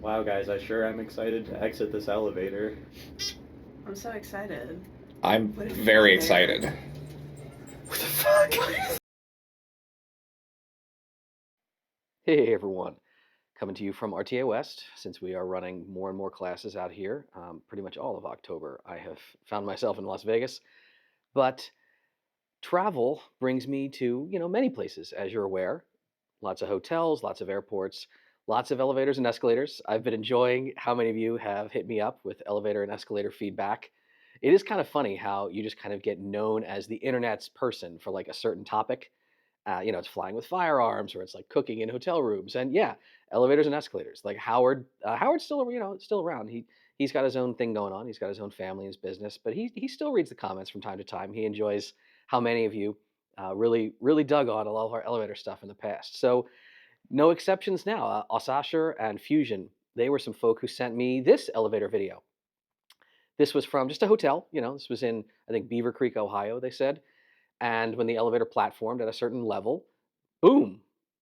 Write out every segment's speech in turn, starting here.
Wow, guys, I sure am excited to exit this elevator. I'm so excited. I'm What if very it's not there? excited. What the fuck? Hey everyone, coming to you from RTA West. Since we are running more and more classes out here, pretty much all of October, I have found myself in Las Vegas. But travel brings me to, many places, as you're aware. Lots of hotels, lots of airports, lots of elevators and escalators. I've been enjoying how many of you have hit me up with elevator and escalator feedback. It is kind of funny how you just kind of get known as the internet's person for like a certain topic. It's flying with firearms, or it's like cooking in hotel rooms, and yeah, elevators and escalators. Like Howard, Howard's still, still around. He's got his own thing going on. He's got his own family, his business, but he still reads the comments from time to time. He enjoys how many of you really dug on a lot of our elevator stuff in the past. So no exceptions now. Osasher and Fusion, they were some folk who sent me this elevator video. This was from just a hotel. This was in, I think, Beaver Creek, Ohio. They said. And when the elevator platformed at a certain level, boom,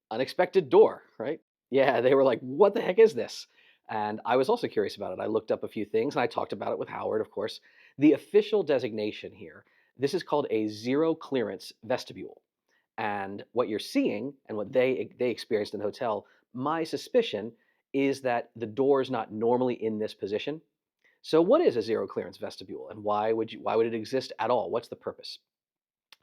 unexpected door, right? Yeah, they were like, what the heck is this? And I was also curious about it. I looked up a few things and I talked about it with Howard, of course. The official designation here, this is called a zero clearance vestibule. And what you're seeing and what they experienced in the hotel, my suspicion is that the door is not normally in this position. So what is a zero clearance vestibule and why would it exist at all? What's the purpose?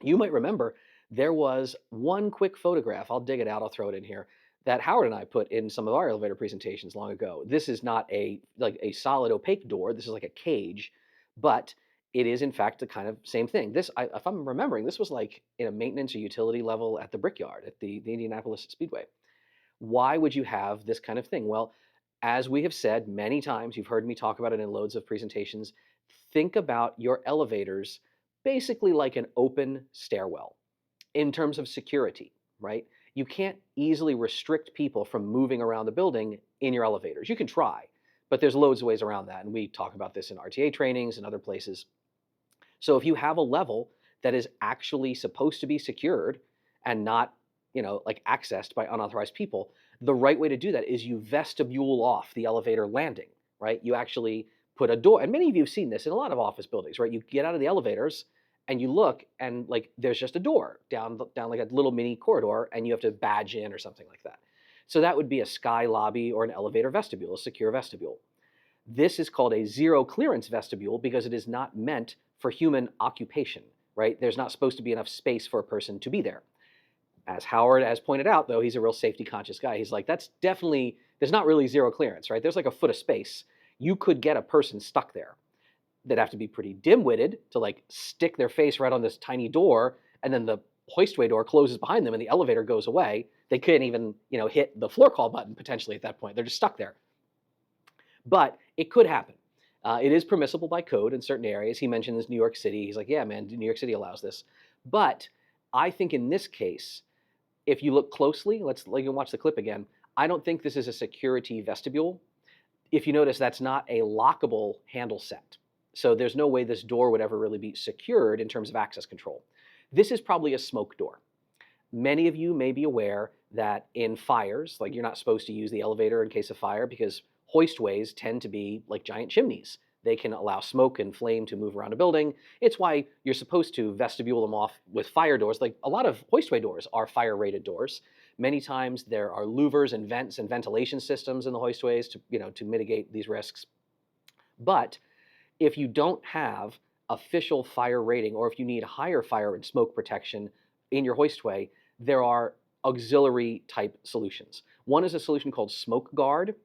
You might remember there was one quick photograph. I'll dig it out. I'll throw it in here that Howard and I put in some of our elevator presentations long ago. This is not a solid opaque door. This is like a cage, but it is in fact the kind of same thing. If I'm remembering, this was like in a maintenance or utility level at the Brickyard at the Indianapolis Speedway. Why would you have this kind of thing? Well, as we have said many times, you've heard me talk about it in loads of presentations. Think about your elevators basically like an open stairwell in terms of security, right? You can't easily restrict people from moving around the building in your elevators. You can try, but there's loads of ways around that. And we talk about this in RTA trainings and other places. So if you have a level that is actually supposed to be secured and not, like accessed by unauthorized people, the right way to do that is you vestibule off the elevator landing, right? You actually put a door, and many of you have seen this in a lot of office buildings, right? You get out of the elevators and you look and like there's just a door down like a little mini corridor and you have to badge in or something like that. So that would be a sky lobby or an elevator vestibule, a secure vestibule. This is called a zero clearance vestibule because it is not meant for human occupation, right? There's not supposed to be enough space for a person to be there. As Howard has pointed out, though, he's a real safety conscious guy. He's like, there's not really zero clearance, right? There's like a foot of space. You could get a person stuck there. They'd have to be pretty dim-witted to like stick their face right on this tiny door, and then the hoistway door closes behind them and the elevator goes away. They couldn't even, hit the floor call button potentially at that point. They're just stuck there. But it could happen. It is permissible by code in certain areas. He mentions New York City. He's like, yeah, man, New York City allows this. But I think in this case, if you look closely, you can watch the clip again. I don't think this is a security vestibule. If you notice, that's not a lockable handle set. So there's no way this door would ever really be secured in terms of access control. This is probably a smoke door. Many of you may be aware that in fires, like you're not supposed to use the elevator in case of fire because hoistways tend to be like giant chimneys. They can allow smoke and flame to move around a building. It's why you're supposed to vestibule them off with fire doors. Like a lot of hoistway doors are fire-rated doors. Many times there are louvers and vents and ventilation systems in the hoistways to mitigate these risks. But if you don't have official fire rating, or if you need higher fire and smoke protection in your hoistway, there are auxiliary type solutions. One is a solution called Smoke Guard.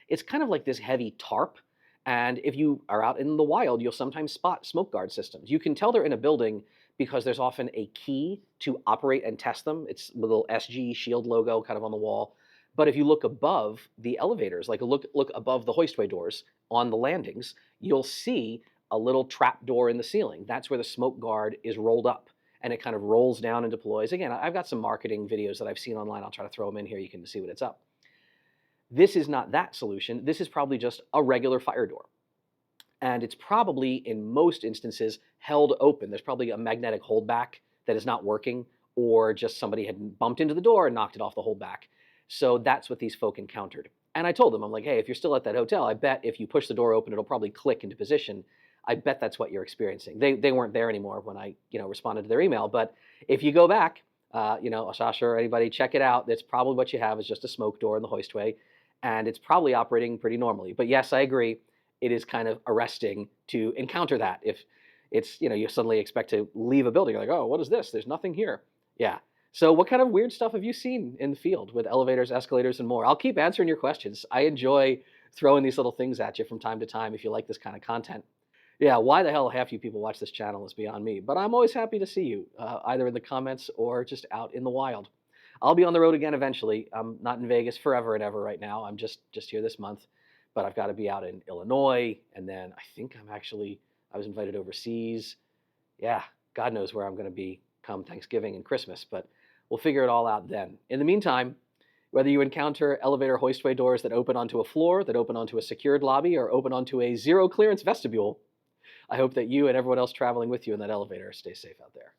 It's kind of like this heavy tarp. And if you are out in the wild, you'll sometimes spot smoke guard systems. You can tell they're in a building because there's often a key to operate and test them. It's a little SG shield logo kind of on the wall. But if you look above the elevators, like look above the hoistway doors on the landings, you'll see a little trap door in the ceiling. That's where the smoke guard is rolled up and it kind of rolls down and deploys. Again, I've got some marketing videos that I've seen online. I'll try to throw them in here. You can see what it's up. This is not that solution. This is probably just a regular fire door. And it's probably, in most instances, held open. There's probably a magnetic holdback that is not working, or just somebody had bumped into the door and knocked it off the holdback. So that's what these folk encountered. And I told them, I'm like, hey, if you're still at that hotel, I bet if you push the door open, it'll probably click into position. I bet that's what you're experiencing. They weren't there anymore when I responded to their email. But if you go back, Sasha or anybody, check it out. That's probably what you have is just a smoke door in the hoistway, and it's probably operating pretty normally. But yes, I agree. It is kind of arresting to encounter that. If it's, you suddenly expect to leave a building, you're like, oh, what is this? There's nothing here. Yeah. So what kind of weird stuff have you seen in the field with elevators, escalators, and more? I'll keep answering your questions. I enjoy throwing these little things at you from time to time if you like this kind of content. Yeah, why the hell half you people watch this channel is beyond me, but I'm always happy to see you, either in the comments or just out in the wild. I'll be on the road again eventually. I'm not in Vegas forever and ever right now. I'm just here this month, but I've got to be out in Illinois, and then I think I was invited overseas. Yeah, God knows where I'm going to be come Thanksgiving and Christmas, but we'll figure it all out then. In the meantime, whether you encounter elevator hoistway doors that open onto a floor, that open onto a secured lobby, or open onto a zero clearance vestibule, I hope that you and everyone else traveling with you in that elevator stay safe out there.